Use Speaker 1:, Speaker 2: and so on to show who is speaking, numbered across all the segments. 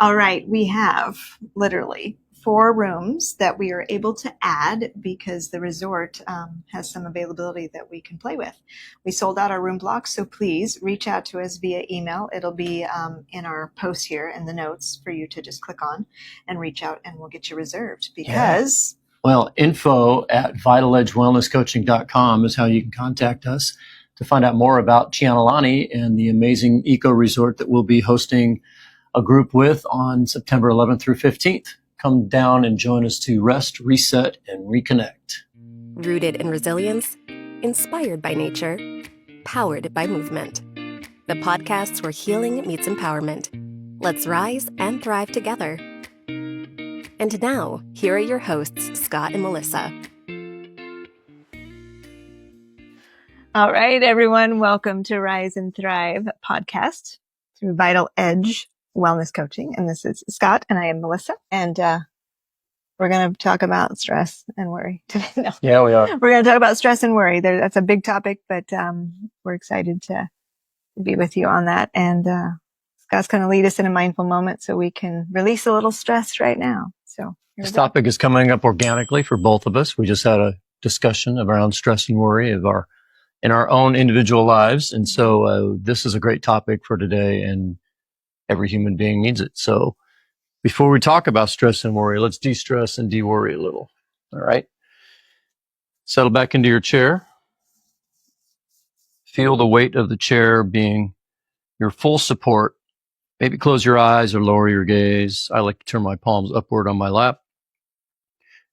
Speaker 1: All right, we have literally 4 rooms that we are able to add because the resort has some availability that we can play with. We sold out our room blocks, so please reach out to us via email. It'll be in our post here in the notes for you to just click on and reach out, and we'll get you reserved because...
Speaker 2: Well, info@vitaledgewellnesscoaching.com is how you can contact us to find out more about Cianalani and the amazing eco resort that we'll be hosting a group with on September 11th through 15th. Come down and join us to rest, reset, and reconnect.
Speaker 3: Rooted in resilience, inspired by nature, powered by movement. The podcasts where healing meets empowerment. Let's rise and thrive together. And now, here are your hosts, Scott and Melissa.
Speaker 1: All right, everyone, welcome to Rise and Thrive podcast through Vital Edge Wellness Coaching. And this is Scott, and I am Melissa. And we're going to talk about stress and worry today. No.
Speaker 2: Yeah, we are.
Speaker 1: We're going to talk about stress and worry. That's a big topic, but we're excited to be with you on that. And Scott's going to lead us in a mindful moment so we can release a little stress right now. So
Speaker 2: this topic is coming up organically for both of us. We just had a discussion around stress and worry in our own individual lives. And so this is a great topic for today, and every human being needs it. So before we talk about stress and worry, let's de-stress and de-worry a little. All right. Settle back into your chair. Feel the weight of the chair being your full support. Maybe close your eyes or lower your gaze. I like to turn my palms upward on my lap.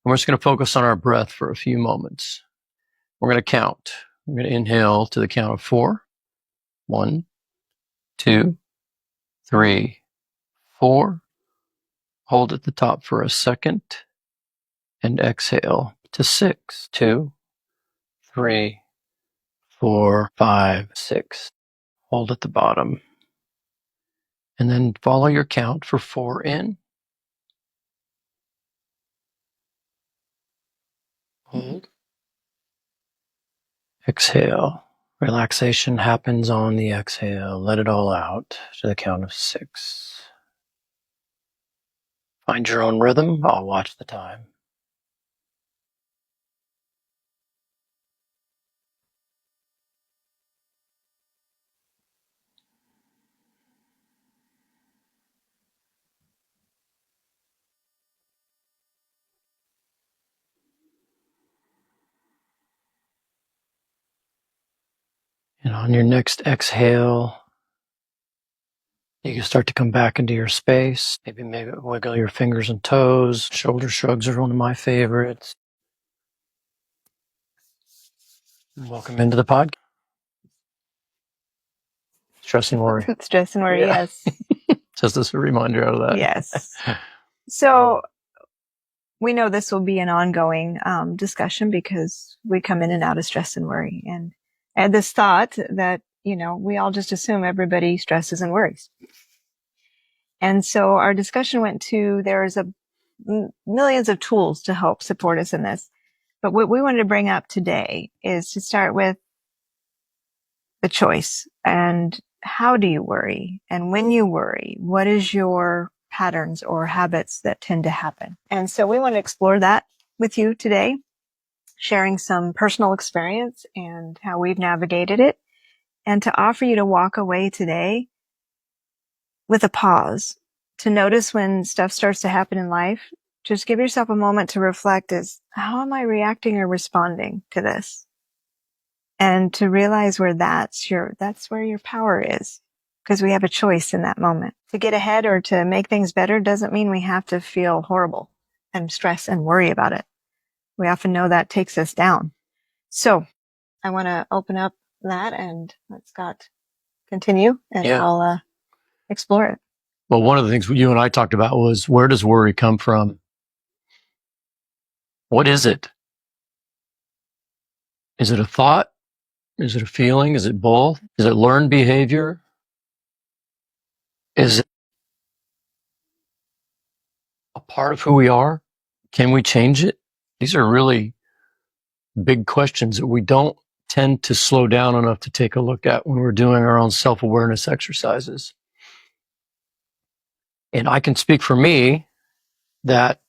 Speaker 2: And we're just going to focus on our breath for a few moments. We're going to count. We're going to inhale to the count of 4. 1, 2, 3, 4. Hold at the top for a second. And exhale to 6. 2, 3, 4, 5, 6. Hold at the bottom. And then follow your count for 4 in. Hold. Exhale. Relaxation happens on the exhale. Let it all out to the count of 6. Find your own rhythm. I'll watch the time. And on your next exhale, you can start to come back into your space. Maybe wiggle your fingers and toes. Shoulder shrugs are one of my favorites. And welcome into the podcast. Stress and worry.
Speaker 1: stress and worry, yes.
Speaker 2: Just as a reminder out of that.
Speaker 1: Yes. So we know this will be an ongoing discussion because we come in and out of stress and worry. And I had this thought that, we all just assume everybody stresses and worries. And so our discussion went to, there's millions of tools to help support us in this. But what we wanted to bring up today is to start with the choice. And how do you worry? And when you worry, what is your patterns or habits that tend to happen? And so we want to explore that with you today, sharing some personal experience and how we've navigated it, and to offer you to walk away today with a pause, to notice when stuff starts to happen in life. Just give yourself a moment to reflect as, how am I reacting or responding to this? And to realize where that's where your power is, because we have a choice in that moment. To get ahead or to make things better doesn't mean we have to feel horrible and stress and worry about it. We often know that takes us down. So I want to open up that and let Scott continue, and I'll explore it.
Speaker 2: Well, one of the things you and I talked about was, where does worry come from? What is it? Is it a thought? Is it a feeling? Is it both? Is it learned behavior? Is it a part of who we are? Can we change it? These are really big questions that we don't tend to slow down enough to take a look at when we're doing our own self-awareness exercises. And I can speak for me that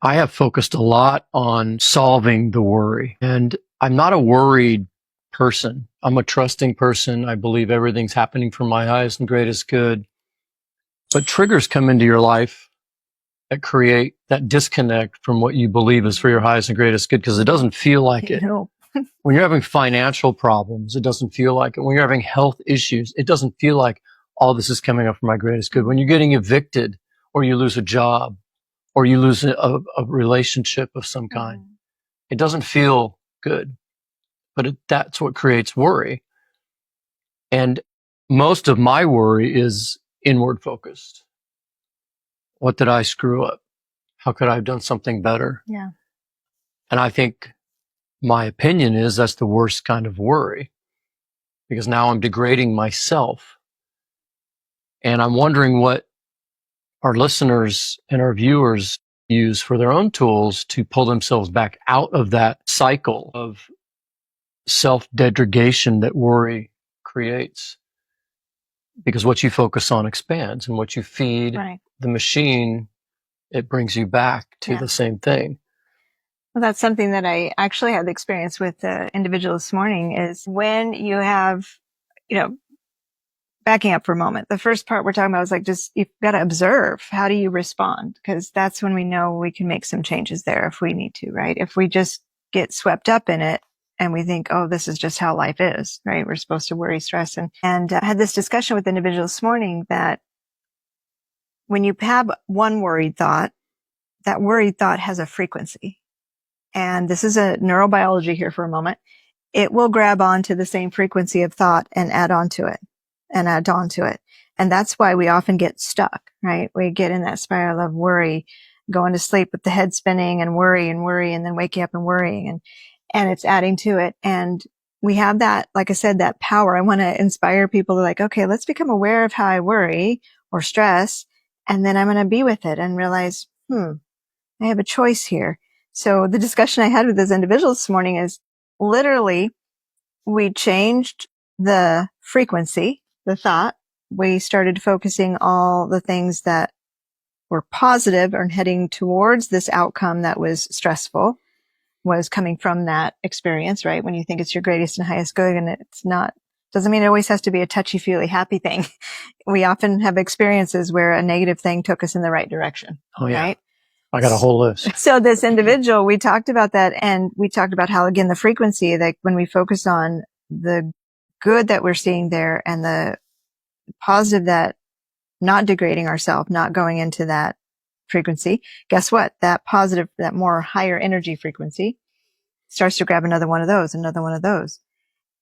Speaker 2: I have focused a lot on solving the worry. And I'm not a worried person. I'm a trusting person. I believe everything's happening for my highest and greatest good. But triggers come into your life that create that disconnect from what you believe is for your highest and greatest good, because it doesn't feel like it.
Speaker 1: No.
Speaker 2: When you're having financial problems, it doesn't feel like it. When you're having health issues, it doesn't feel like all this is coming up for my greatest good. When you're getting evicted, or you lose a job, or you lose a relationship of some kind, it doesn't feel good. But that's what creates worry. And most of my worry is inward focused. What did I screw up? How could I have done something better?
Speaker 1: Yeah.
Speaker 2: And I think my opinion is that's the worst kind of worry, because now I'm degrading myself. And I'm wondering what our listeners and our viewers use for their own tools to pull themselves back out of that cycle of self-degradation that worry creates. Because what you focus on expands, and what you feed the machine, it brings you back to the same thing.
Speaker 1: Well, that's something that I actually had the experience with the individual this morning, is when you have, backing up for a moment. The first part we're talking about is like, just, you've got to observe. How do you respond? Because that's when we know we can make some changes there if we need to, right? If we just get swept up in it and we think, oh, this is just how life is, right? We're supposed to worry, stress. And I had this discussion with individuals this morning that when you have one worried thought, that worried thought has a frequency. And this is a neurobiology here for a moment. It will grab onto the same frequency of thought and add on to it. And that's why we often get stuck, right? We get in that spiral of worry, going to sleep with the head spinning and worry, and then waking up and worrying, and it's adding to it. And we have that, like I said, that power. I want to inspire people to like, okay, let's become aware of how I worry or stress. And then I'm going to be with it and realize, I have a choice here. So the discussion I had with those individuals this morning is literally, we changed the frequency, the thought. We started focusing all the things that were positive or heading towards this outcome that was stressful, was coming from that experience, right? When you think it's your greatest and highest good, and it's not, doesn't mean it always has to be a touchy-feely happy thing. We often have experiences where a negative thing took us in the right direction.
Speaker 2: Oh, yeah.
Speaker 1: Right?
Speaker 2: I got a whole list.
Speaker 1: So this individual, we talked about that, and we talked about how, again, the frequency, like when we focus on the good that we're seeing there and the positive, that not degrading ourselves, not going into that frequency, guess what? That positive, that more higher energy frequency starts to grab another one of those.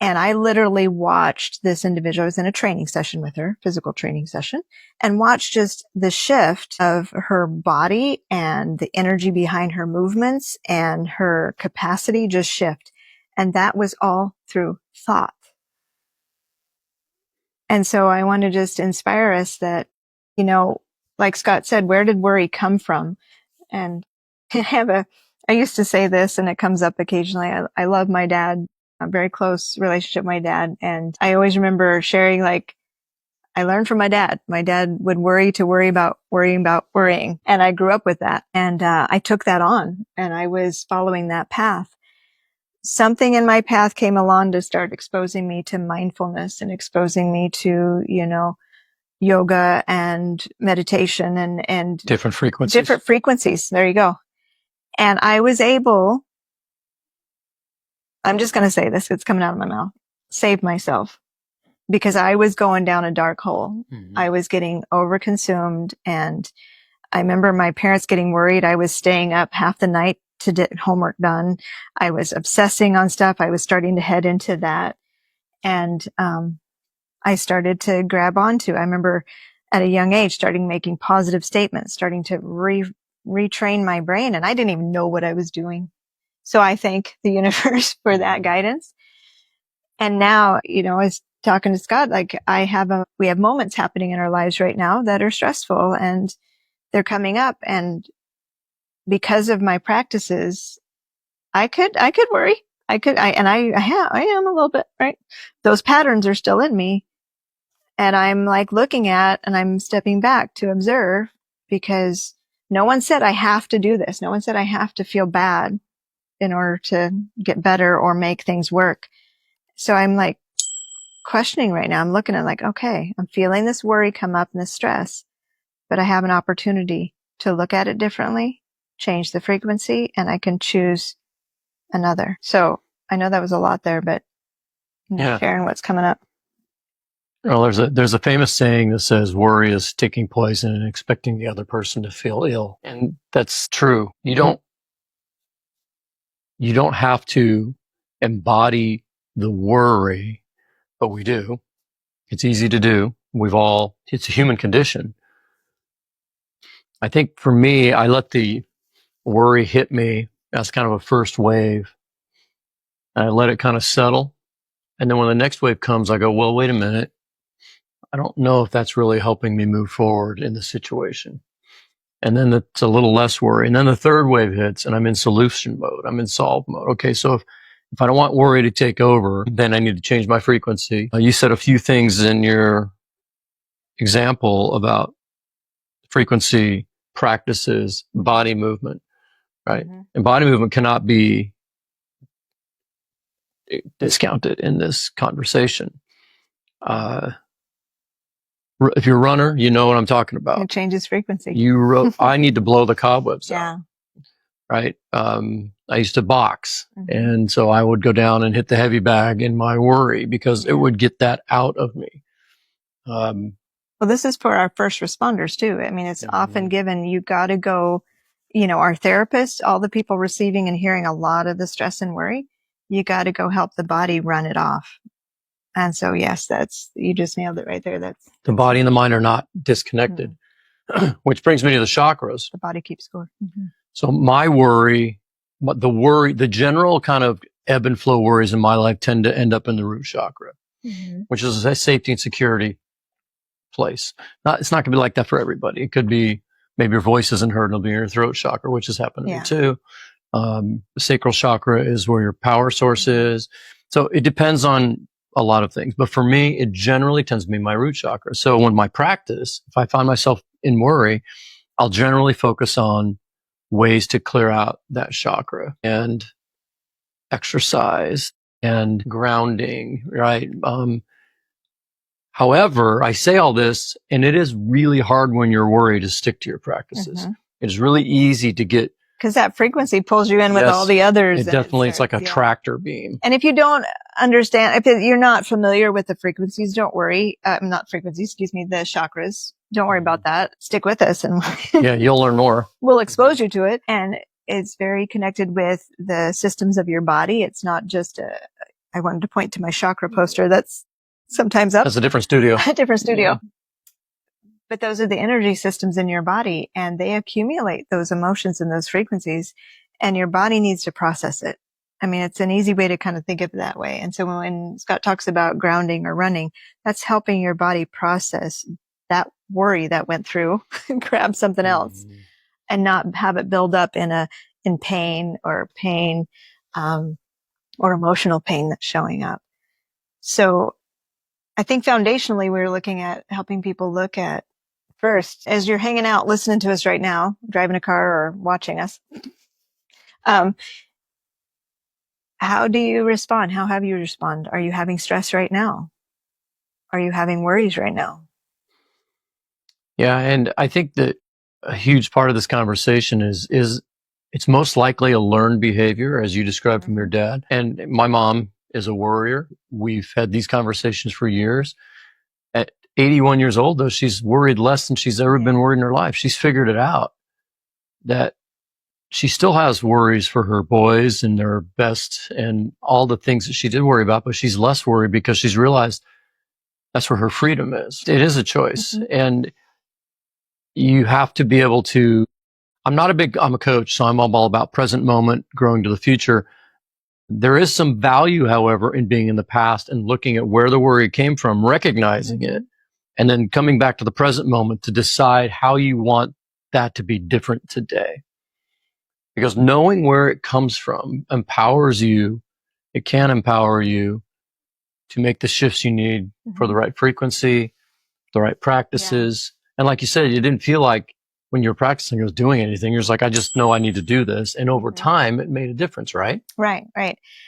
Speaker 1: And I literally watched this individual. I was in a training session with her, physical training session, and watched just the shift of her body and the energy behind her movements and her capacity just shift. And that was all through thought. And so I want to just inspire us that, like Scott said, where did worry come from? And I used to say this, and it comes up occasionally. I love my dad, a very close relationship with my dad. And I always remember sharing, like, I learned from my dad. My dad would worry about worrying. And I grew up with that. And I took that on, and I was following that path. Something in my path came along to start exposing me to mindfulness and exposing me to, yoga and meditation and
Speaker 2: different frequencies.
Speaker 1: There you go. And I was able, I'm just going to say this, it's coming out of my mouth, save myself, because I was going down a dark hole. Mm-hmm. I was getting overconsumed. And I remember my parents getting worried. I was staying up half the night to get homework done. I was obsessing on stuff. I was starting to head into that. And, I started to grab onto, I remember at a young age, starting making positive statements, starting to retrain my brain. And I didn't even know what I was doing. So I thank the universe for that guidance. And now, I was talking to Scott, like we have moments happening in our lives right now that are stressful, and they're coming up. And because of my practices, I could worry. I am a little bit, right? Those patterns are still in me. And I'm like looking at, and I'm stepping back to observe, because no one said I have to do this. No one said I have to feel bad in order to get better or make things work. So I'm like questioning right now. I'm looking at like, okay, I'm feeling this worry come up and this stress, but I have an opportunity to look at it differently, change the frequency, and I can choose another. So I know that was a lot there, but I'm
Speaker 2: Yeah.
Speaker 1: sharing what's coming up.
Speaker 2: Well, there's a famous saying that says worry is taking poison and expecting the other person to feel ill. And that's true. You don't have to embody the worry, but we do. It's easy to do. It's a human condition. I think for me, I let the worry hit me as kind of a first wave. And I let it kind of settle. And then when the next wave comes, I go, well, wait a minute. I don't know if that's really helping me move forward in the situation. And then it's a little less worry. And then the third wave hits and I'm in solution mode. I'm in solve mode. Okay. So if I don't want worry to take over, then I need to change my frequency. You said a few things in your example about frequency practices, body movement, right?
Speaker 1: Mm-hmm.
Speaker 2: And body movement cannot be discounted in this conversation. If you're a runner, you know what I'm talking about.
Speaker 1: It changes frequency.
Speaker 2: I need to blow the cobwebs
Speaker 1: Yeah.
Speaker 2: out. Right. I used to box. And so I would go down and hit the heavy bag in my worry because it would get that out of me.
Speaker 1: Well, this is for our first responders too. I mean, it's often given, you got to go, our therapists, all the people receiving and hearing a lot of the stress and worry, you got to go help the body run it off. And so, yes, you just nailed it right there. That's
Speaker 2: the body and the mind are not disconnected, which brings me to the chakras.
Speaker 1: The body keeps score. Mm-hmm.
Speaker 2: So my worry, the general kind of ebb and flow worries in my life tend to end up in the root chakra, which is a safety and security place. It's not going to be like that for everybody. It could be maybe your voice isn't heard and it'll be in your throat chakra, which has happened to me too. The sacral chakra is where your power source is. So it depends on a lot of things. But for me, it generally tends to be my root chakra. So when my practice, if I find myself in worry, I'll generally focus on ways to clear out that chakra and exercise and grounding, right? However, I say all this, and it is really hard when you're worried to stick to your practices. It's really easy to get,
Speaker 1: because that frequency pulls you in with all the others.
Speaker 2: It's like a tractor beam.
Speaker 1: And if you don't understand, if you're not familiar with the frequencies, don't worry. Not frequencies, excuse me, the chakras. Don't worry about that. Stick with us and
Speaker 2: you'll learn more.
Speaker 1: We'll expose you to it. And it's very connected with the systems of your body. It's not just I wanted to point to my chakra poster. That's sometimes up.
Speaker 2: That's a different studio.
Speaker 1: A different studio. Yeah. But those are the energy systems in your body, and they accumulate those emotions and those frequencies, and your body needs to process it. I mean, it's an easy way to kind of think of it that way. And so when Scott talks about grounding or running, that's helping your body process that worry that went through, grab something else, and not have it build up in pain or emotional pain that's showing up. So I think foundationally, we're looking at helping people look at first, as you're hanging out, listening to us right now, driving a car or watching us, how do you respond? How have you respond? Are you having stress right now? Are you having worries right now?
Speaker 2: Yeah. And I think that a huge part of this conversation is it's most likely a learned behavior, as you described from your dad. And my mom is a worrier. We've had these conversations for years. At 81 years old, though, she's worried less than she's ever been worried in her life. She's figured it out that she still has worries for her boys and their best and all the things that she did worry about, but she's less worried because she's realized that's where her freedom is. It is a choice. And you have to be able to, I'm a coach, so I'm all about present moment, growing to the future. There is some value, however, in being in the past and looking at where the worry came from, recognizing it, and then coming back to the present moment to decide how you want that to be different today. Because knowing where it comes from empowers you. It can empower you to make the shifts you need for the right frequency the right practices. And like you said, you didn't feel like when you were practicing, it was doing anything. You're just like, I just know I need to do this. And over time, it made a difference, right?
Speaker 1: Right.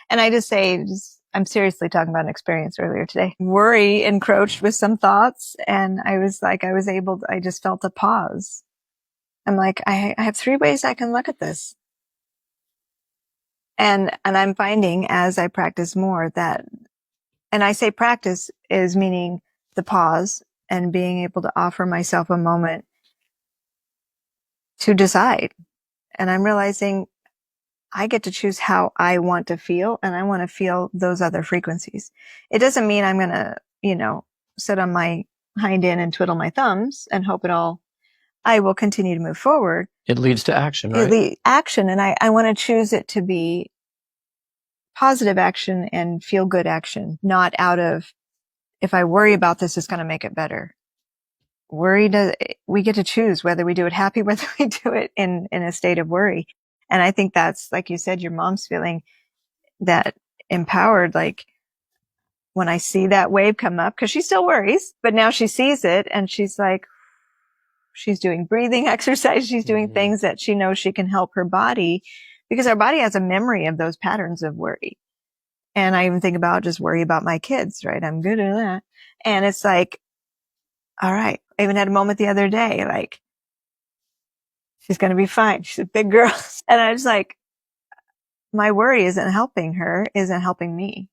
Speaker 1: And I just say, I'm seriously talking about an experience earlier today. Worry encroached with some thoughts, and I just felt a pause. I'm like, I have 3 ways I can look at this. And I'm finding as I practice more that, and I say practice is meaning the pause and being able to offer myself a moment to decide. And I'm realizing I get to choose how I want to feel, and I want to feel those other frequencies. It doesn't mean I'm going to, sit on my hind end and twiddle my thumbs and hope I will continue to move forward.
Speaker 2: It leads to action, right?
Speaker 1: It leads action. And I want to choose it to be positive action and feel good action, not out of, if I worry about this, it's going to make it better. We get to choose whether we do it happy, whether we do it in a state of worry. And I think that's, like you said, your mom's feeling that empowered, like when I see that wave come up, because she still worries, but now she sees it and she's like, she's doing breathing exercise. She's doing things that she knows she can help her body, because our body has a memory of those patterns of worry. And I even think about just worry about my kids, right? I'm good at that. And it's like, all right. I even had a moment the other day, like, she's going to be fine. She's a big girl. And I was like, my worry isn't helping her, isn't helping me.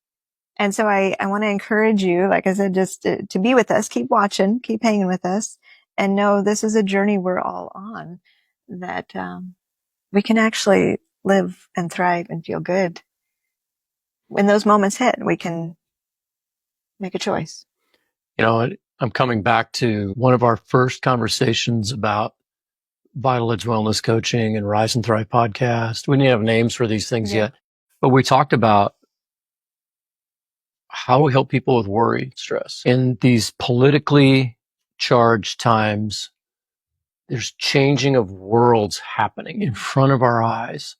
Speaker 1: And so I want to encourage you, like I said, just to be with us, keep watching, keep hanging with us, and know this is a journey we're all on, that we can actually live and thrive and feel good. When those moments hit, we can make a choice.
Speaker 2: I'm coming back to one of our first conversations about Vital Edge Wellness Coaching and Rise and Thrive podcast. We didn't have names for these things yet, but we talked about how we help people with worry, stress. In these politically charged times, there's changing of worlds happening in front of our eyes.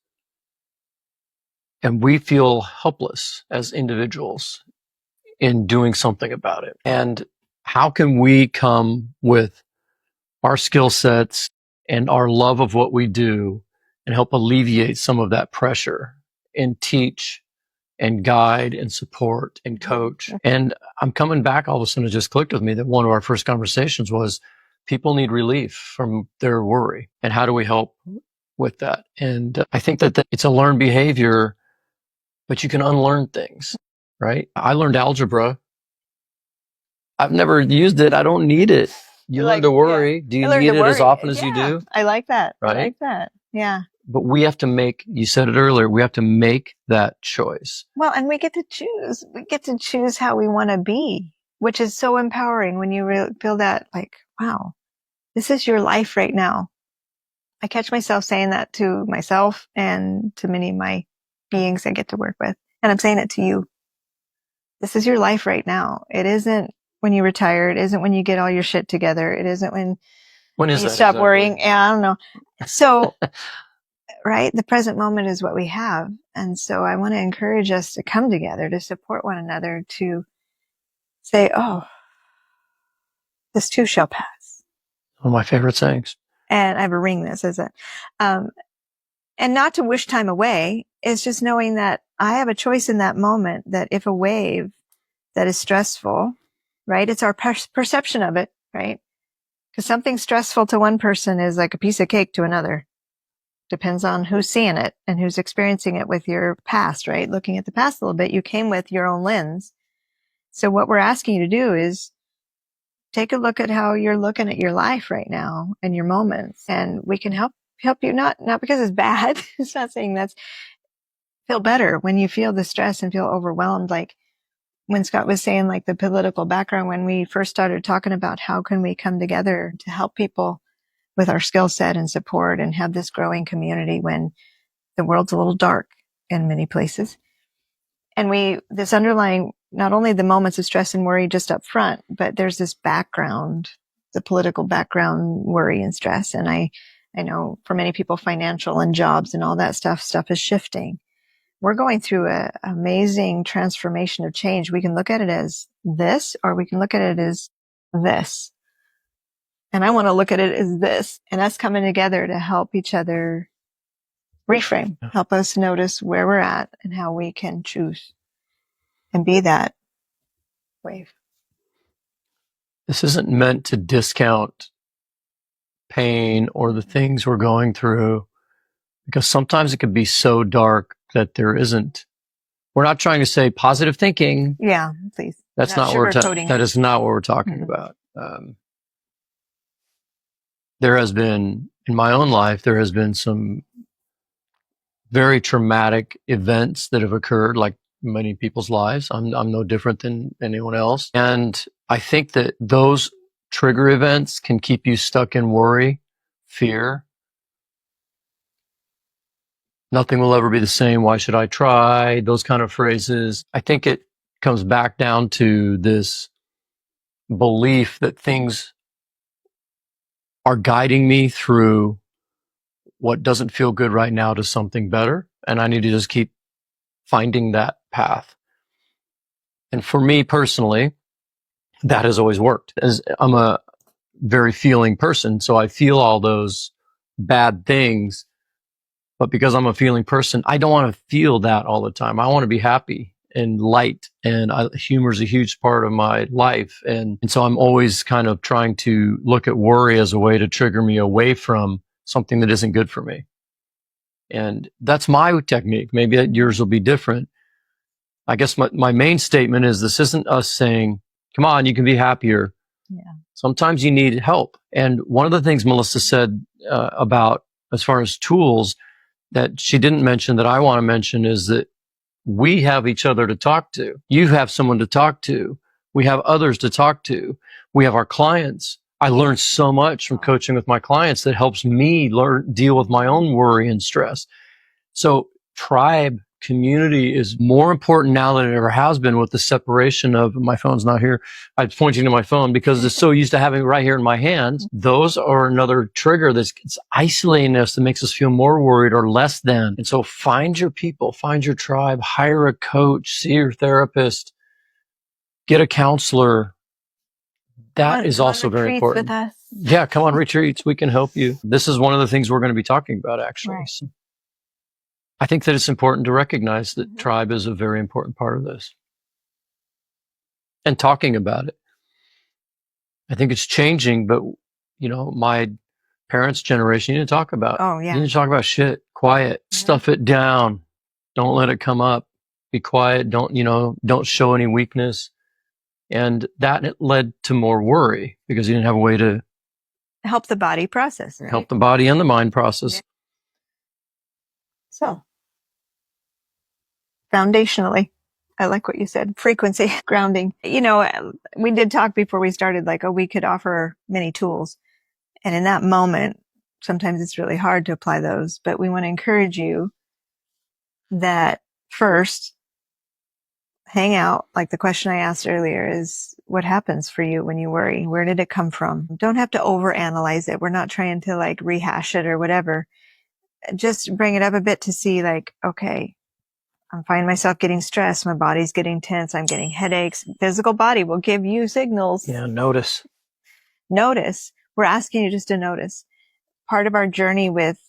Speaker 2: And we feel helpless as individuals in doing something about it. And how can we come with our skill sets and our love of what we do and help alleviate some of that pressure and teach and guide and support and coach? And I'm coming back, all of a sudden it just clicked with me that one of our first conversations was people need relief from their worry. And how do we help with that? And I think that it's a learned behavior, but you can unlearn things, right? I learned algebra. I've never used it. I don't need it. You learn to worry. Do you need it as often as you do?
Speaker 1: I like that.
Speaker 2: Right?
Speaker 1: I like that. Yeah.
Speaker 2: But we have to make, you said it earlier, we have to make that choice.
Speaker 1: Well, and we get to choose. We get to choose how we want to be, which is so empowering when you feel that, like, wow, this is your life right now. I catch myself saying that to myself and to many of my beings I get to work with. And I'm saying it to you. This is your life right now. It isn't when you retire. It isn't when you get all your shit together. It isn't when
Speaker 2: is
Speaker 1: you
Speaker 2: that
Speaker 1: stop
Speaker 2: exactly?
Speaker 1: worrying. Yeah, I don't know. So, right? The present moment is what we have. And so I want to encourage us to come together, to support one another, to say, oh, this too shall pass.
Speaker 2: One of my favorite sayings.
Speaker 1: And I have a ring that says that. And not to wish time away. It's just knowing that I have a choice in that moment, that if a wave that is stressful, right? It's our perception of it, right? Because something stressful to one person is like a piece of cake to another. Depends on who's seeing it and who's experiencing it with your past, right? Looking at the past a little bit, you came with your own lens. So what we're asking you to do is take a look at how you're looking at your life right now and your moments. And we can help you, not because it's bad. It's not saying that's, feel better when you feel the stress and feel overwhelmed. Like when Scott was saying, like the political background, when we first started talking about how can we come together to help people with our skill set and support and have this growing community when the world's a little dark in many places. And this underlying, not only the moments of stress and worry just up front, but there's this background, the political background worry and stress. And I know for many people, financial and jobs and all that stuff is shifting. We're going through an amazing transformation of change. We can look at it as this, or we can look at it as this. And I want to look at it as this, and us coming together to help each other reframe, help us notice where we're at and how we can choose and be that wave.
Speaker 2: This isn't meant to discount pain or the things we're going through, because sometimes it can be so dark that we're not trying to say positive thinking.
Speaker 1: Yeah, please.
Speaker 2: That's not what that is not what we're talking about. There has been, in my own life, there has been some very traumatic events that have occurred, like many people's lives. I'm no different than anyone else. And I think that those trigger events can keep you stuck in worry, fear. Nothing will ever be the same. Why should I try? Those kind of phrases. I think it comes back down to this belief that things are guiding me through what doesn't feel good right now to something better. And I need to just keep finding that path. And for me personally, that has always worked. As I'm a very feeling person, so I feel all those bad things. But because I'm a feeling person, I don't want to feel that all the time. I want to be happy and light, and humor is a huge part of my life. And so I'm always kind of trying to look at worry as a way to trigger me away from something that isn't good for me. And that's my technique. Maybe yours will be different. I guess my main statement is this isn't us saying, come on, you can be happier.
Speaker 1: Yeah.
Speaker 2: Sometimes you need help. And one of the things Melissa said about as far as tools that she didn't mention that I want to mention is that we have each other to talk to. You have someone to talk to. We have others to talk to. We have our clients. I learned so much from coaching with my clients that helps me deal with my own worry and stress. So tribe community is more important now than it ever has been with the separation of my phone's not here. I'm pointing to my phone because it's so used to having it right here in my hands. Those are another trigger that's isolating us that makes us feel more worried or less than. And so find your people, find your tribe, hire a coach, see your therapist, get a counselor. That is also very important.
Speaker 1: With us.
Speaker 2: Yeah, come on retreats. We can help you. This is one of the things we're going to be talking about, actually.
Speaker 1: Right.
Speaker 2: So I think that it's important to recognize that tribe is a very important part of this. And talking about it. I think it's changing, but my parents' generation, you need to talk about.
Speaker 1: Oh, yeah.
Speaker 2: You need to talk about shit. Quiet. Yeah. Stuff it down. Don't let it come up. Be quiet. Don't show any weakness. And that led to more worry because you didn't have a way to
Speaker 1: help the body process, right?
Speaker 2: Help the body and the mind process.
Speaker 1: Yeah. So, foundationally, I like what you said, frequency, grounding. We did talk before we started, we could offer many tools. And in that moment, sometimes it's really hard to apply those, but we want to encourage you that first, hang out. Like the question I asked earlier is, what happens for you when you worry? Where did it come from? Don't have to overanalyze it. We're not trying to rehash it or whatever. Just bring it up a bit to see okay, I'm finding myself getting stressed. My body's getting tense. I'm getting headaches. Physical body will give you signals.
Speaker 2: Yeah, notice.
Speaker 1: Notice. We're asking you just to notice. Part of our journey with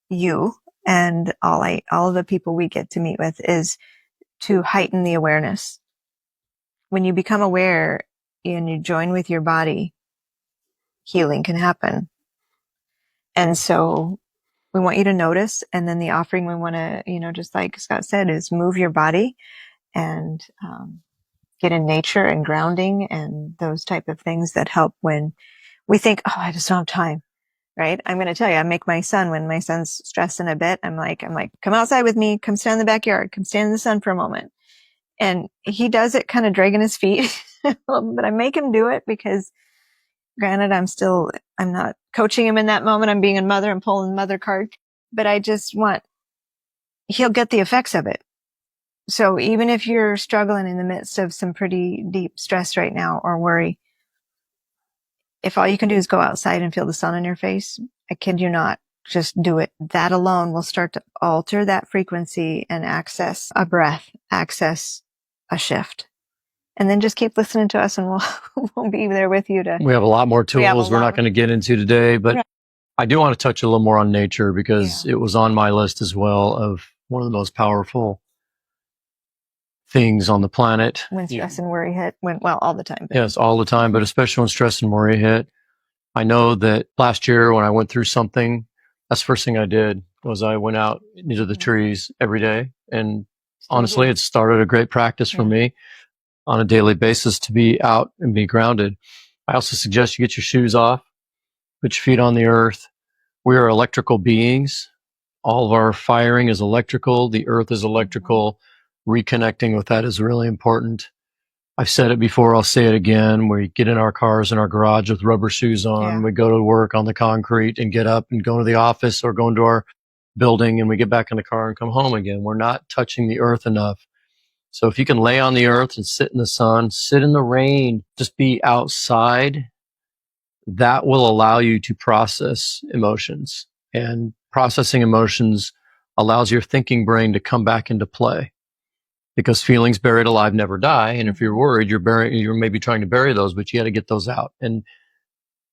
Speaker 1: you and all of the people we get to meet with is to heighten the awareness. When you become aware and you join with your body, healing can happen. And so we want you to notice. And then the offering we want to, just like Scott said, is move your body and get in nature and grounding and those type of things that help when we think, oh, I just don't have time. Right? I'm going to tell you, I make my son, when my son's stressing a bit, I'm like, come outside with me, come stand in the backyard, come stand in the sun for a moment. And he does it kind of dragging his feet, but I make him do it because granted, I'm not coaching him in that moment. I'm being a mother and pulling the mother card, but I just he'll get the effects of it. So even if you're struggling in the midst of some pretty deep stress right now or worry, if all you can do is go outside and feel the sun on your face, I kid you not, just do it. That alone will start to alter that frequency and access a breath, access a shift. And then just keep listening to us and we'll be there with you to.
Speaker 2: We have a lot more tools we're not going to get into today, but
Speaker 1: Right.
Speaker 2: I do want to touch a little more on nature because it was on my list as well of one of the most powerful things on the planet.
Speaker 1: When stress and worry hit, all the time.
Speaker 2: Yes, all the time, but especially when stress and worry hit. I know that last year when I went through something, that's the first thing I did was I went out into the trees every day. And honestly, it started a great practice for me on a daily basis to be out and be grounded. I also suggest you get your shoes off, put your feet on the earth. We are electrical beings. All of our firing is electrical. The earth is electrical. Reconnecting with that is really important. I've said it before. I'll say it again. We get in our cars in our garage with rubber shoes on. We go to work on the concrete and get up and go to the office or go into our building and we get back in the car and come home again. We're not touching the earth enough. So if you can lay on the earth and sit in the sun, sit in the rain, just be outside, that will allow you to process emotions. And processing emotions allows your thinking brain to come back into play because feelings buried alive never die. And if you're worried, you're maybe trying to bury those, but you got to get those out. And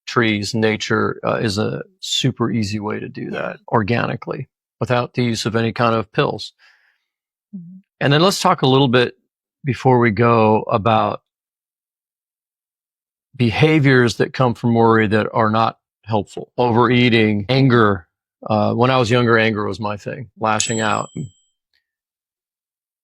Speaker 2: trees, nature is a super easy way to do that organically without the use of any kind of pills. And then let's talk a little bit before we go about behaviors that come from worry that are not helpful. Overeating, anger. When I was younger, anger was my thing, lashing out.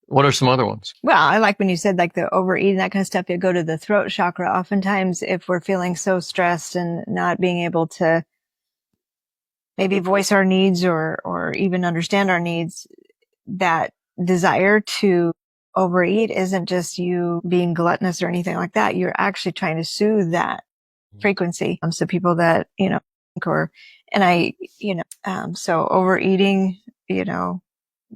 Speaker 2: What are some other ones?
Speaker 1: Well, I like when you said like the overeating, that kind of stuff, you go to the throat chakra. Oftentimes, if we're feeling so stressed and not being able to maybe voice our needs or even understand our needs, that desire to overeat isn't just you being gluttonous or anything like that. You're actually trying to soothe that frequency. So people that, so overeating,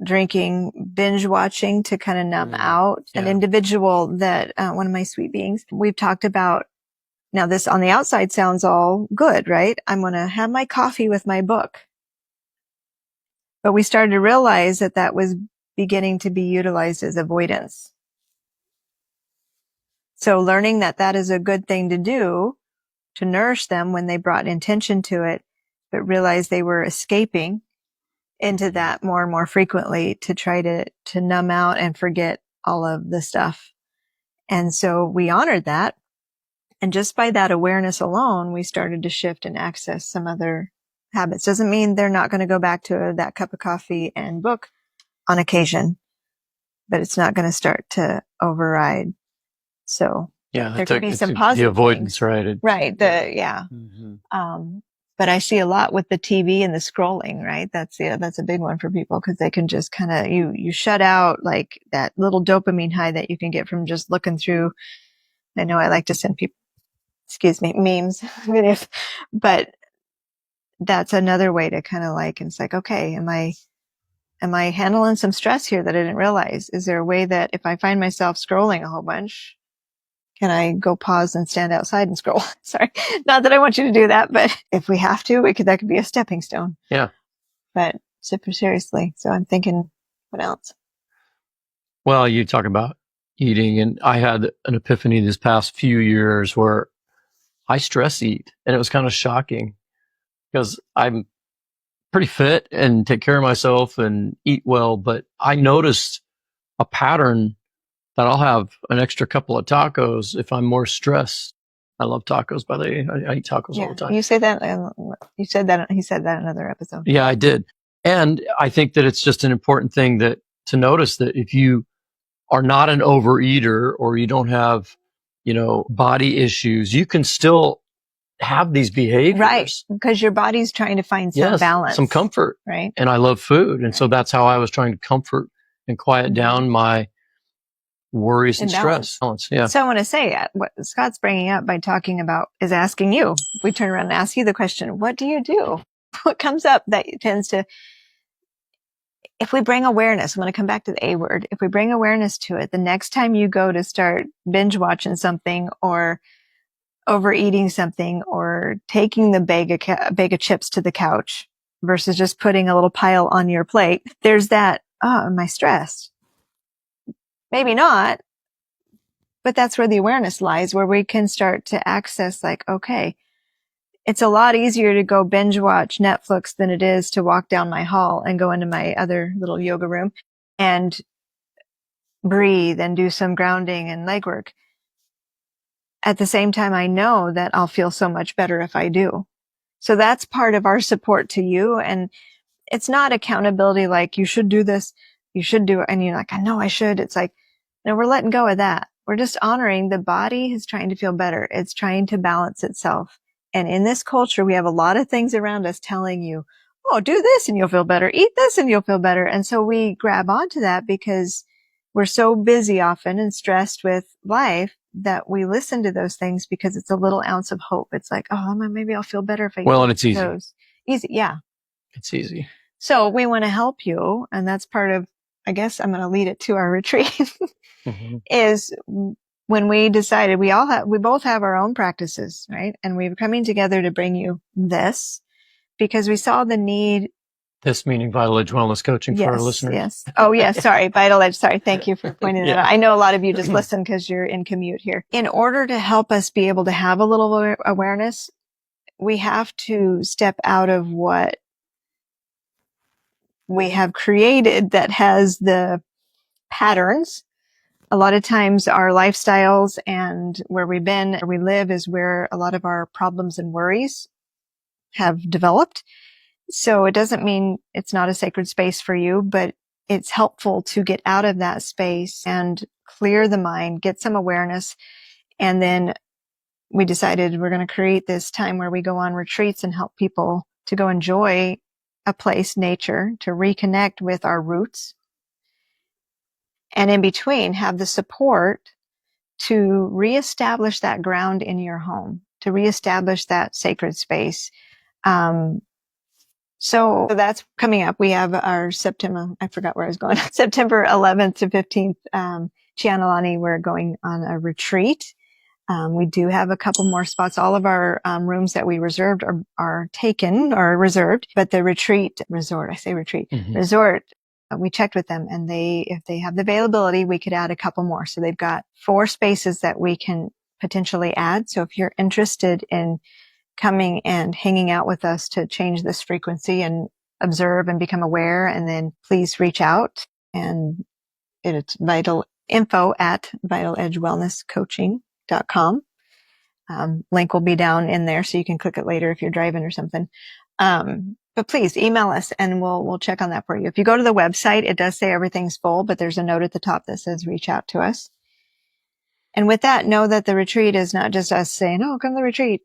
Speaker 1: drinking, binge watching to kind of numb out. An individual that, one of my sweet beings, we've talked about. Now this on the outside sounds all good, right? I'm going to have my coffee with my book. But we started to realize that that was beginning to be utilized as avoidance. So learning that that is a good thing to do to nourish them when they brought intention to it, but realized they were escaping into that more and more frequently to try to numb out and forget all of the stuff. And so we honored that. And just by that awareness alone, we started to shift and access some other habits. Doesn't mean they're not going to go back to that cup of coffee and book on occasion, but it's not going to start to override. So there could be some positive
Speaker 2: the avoidance,
Speaker 1: things.
Speaker 2: right?
Speaker 1: But I see a lot with the TV and the scrolling, right? That's a big one for people because they can just kind of, you shut out like that little dopamine high that you can get from just looking through. I know I like to send people, memes, but that's another way to kind of like, it's like, okay, am I handling some stress here that I didn't realize? Is there a way that if I find myself scrolling a whole bunch, can I go pause and stand outside and scroll? Sorry. Not that I want you to do that, but if we have to, that could be a stepping stone.
Speaker 2: Yeah.
Speaker 1: But super seriously. So I'm thinking, what else?
Speaker 2: Well, you talk about eating, and I had an epiphany this past few years where I stress eat, and it was kind of shocking because I'm pretty fit and take care of myself and eat well, but I noticed a pattern that I'll have an extra couple of tacos if I'm more stressed. I love tacos, by the way. I eat tacos all the time.
Speaker 1: You say that, he said that in another episode.
Speaker 2: Yeah, I did. And I think that it's just an important thing to notice that if you are not an overeater or you don't have, body issues, you can still have these behaviors.
Speaker 1: Right. Because your body's trying to find some balance.
Speaker 2: Some comfort.
Speaker 1: Right.
Speaker 2: And I love food. And so that's how I was trying to comfort and quiet down my worries and stress. Yeah.
Speaker 1: So I want to say what Scott's bringing up by talking about is asking you. We turn around and ask you the question, what do you do? What comes up that tends to, if we bring awareness, I'm going to come back to the A word. If we bring awareness to it, the next time you go to start binge watching something or overeating something or taking the bag of chips to the couch versus just putting a little pile on your plate, there's that, am I stressed? Maybe not, But that's where the awareness lies, where we can start to access like, okay, it's a lot easier to go binge watch Netflix than it is to walk down my hall and go into my other little yoga room and breathe and do some grounding and leg work. At the same time, I know that I'll feel so much better if I do. So that's part of our support to you. And it's not accountability like you should do this, you should do it. And you're like, I know I should. It's like, no, we're letting go of that. We're just honoring the body is trying to feel better. It's trying to balance itself. And in this culture, we have a lot of things around us telling you, oh, do this and you'll feel better. Eat this and you'll feel better. And so we grab onto that because we're so busy often and stressed with life that we listen to those things because it's a little ounce of hope. It's like, oh, maybe I'll feel better if I
Speaker 2: Well,
Speaker 1: eat
Speaker 2: and it's easy.
Speaker 1: those. Easy. Yeah.
Speaker 2: It's easy.
Speaker 1: So we want to help you. And that's part of, I guess I'm going to lead it to our retreat is when we decided we both have our own practices, right? And we're coming together to bring you this because we saw the need.
Speaker 2: This meaning Vital Edge Wellness Coaching for our listeners.
Speaker 1: Yes. Oh, yes. Sorry. Vital Edge. Sorry. Thank you for pointing that out. I know a lot of you just listen because you're in commute here. In order to help us be able to have a little awareness, we have to step out of what we have created that has the patterns. A lot of times our lifestyles and where we've been, where we live is where a lot of our problems and worries have developed. So it doesn't mean it's not a sacred space for you, but it's helpful to get out of that space and clear the mind, get some awareness. And then we decided we're going to create this time where we go on retreats and help people to go enjoy a place, nature, to reconnect with our roots. And in between, have the support to reestablish that ground in your home, to reestablish that sacred space. So that's coming up. We have our September 11th to 15th, Chianalani, we're going on a retreat. We do have a couple more spots. All of our rooms that we reserved are taken or reserved, but the resort, we checked with them and if they have the availability, we could add a couple more. So they've got 4 spaces that we can potentially add. So if you're interested in coming and hanging out with us to change this frequency and observe and become aware, and then please reach out. And it's info@vitaledgewellnesscoaching.com. Link will be down in there so you can click it later if you're driving or something. But please email us and we'll check on that for you. If you go to the website, it does say everything's full, but there's a note at the top that says reach out to us. And with that, know that the retreat is not just us saying, oh, come to the retreat.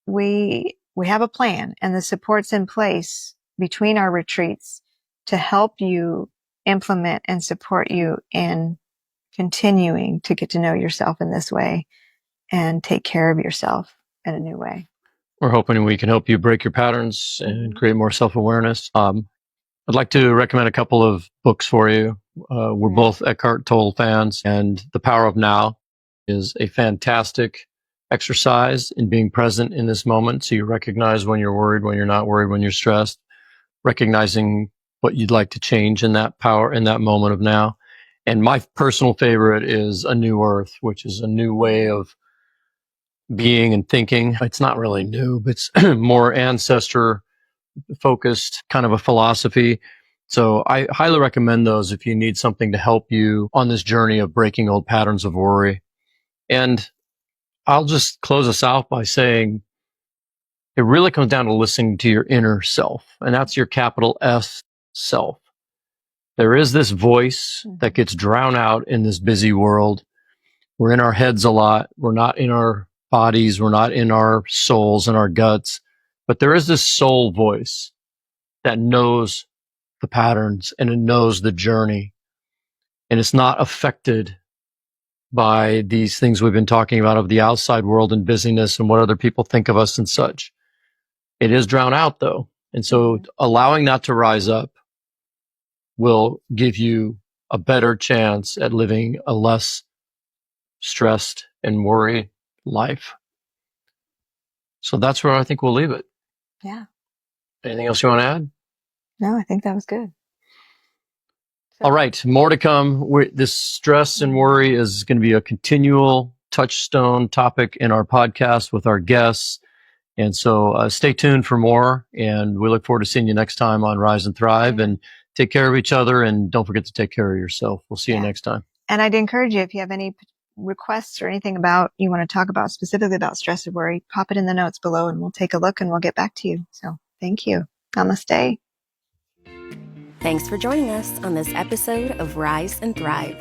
Speaker 1: We have a plan and the support's in place between our retreats to help you implement and support you in continuing to get to know yourself in this way and take care of yourself in a new way.
Speaker 2: We're hoping we can help you break your patterns and create more self-awareness. I'd like to recommend a couple of books for you. We're both Eckhart Tolle fans, and The Power of Now is a fantastic exercise in being present in this moment. So you recognize when you're worried, when you're not worried, when you're stressed, recognizing what you'd like to change in that moment of now. And my personal favorite is A New Earth, which is a new way of being and thinking. It's not really new, but it's more ancestor focused kind of a philosophy. So I highly recommend those if you need something to help you on this journey of breaking old patterns of worry. And I'll just close us out by saying it really comes down to listening to your inner self, and that's your capital S self. There is this voice that gets drowned out in this busy world. We're in our heads a lot. We're not in our bodies. We're not in our souls and our guts. But there is this soul voice that knows the patterns and it knows the journey. And it's not affected by these things we've been talking about of the outside world and busyness and what other people think of us and such. It is drowned out though. And so allowing that to rise up will give you a better chance at living a less stressed and worried life. So that's where I think we'll leave it.
Speaker 1: Yeah.
Speaker 2: Anything else you want to add?
Speaker 1: No, I think that was good.
Speaker 2: All right, more to come. This stress and worry is going to be a continual touchstone topic in our podcast with our guests. And so stay tuned for more. And we look forward to seeing you next time on Rise and Thrive. And take care of each other. And don't forget to take care of yourself. We'll see you next time.
Speaker 1: And I'd encourage you, if you have any requests or anything about you want to talk about specifically about stress or worry, pop it in the notes below and we'll take a look and we'll get back to you. So thank you. Namaste.
Speaker 3: Thanks for joining us on this episode of Rise and Thrive.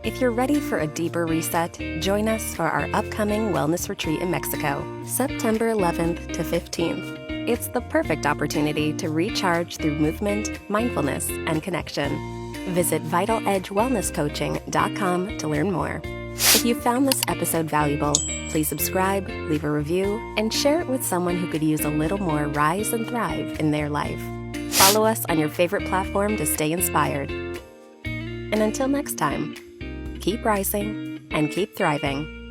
Speaker 3: If you're ready for a deeper reset, join us for our upcoming wellness retreat in Mexico, September 11th to 15th. It's the perfect opportunity to recharge through movement, mindfulness, and connection. Visit VitalEdgeWellnessCoaching.com to learn more. If you found this episode valuable, please subscribe, leave a review, and share it with someone who could use a little more rise and thrive in their life. Follow us on your favorite platform to stay inspired. And until next time, keep rising and keep thriving.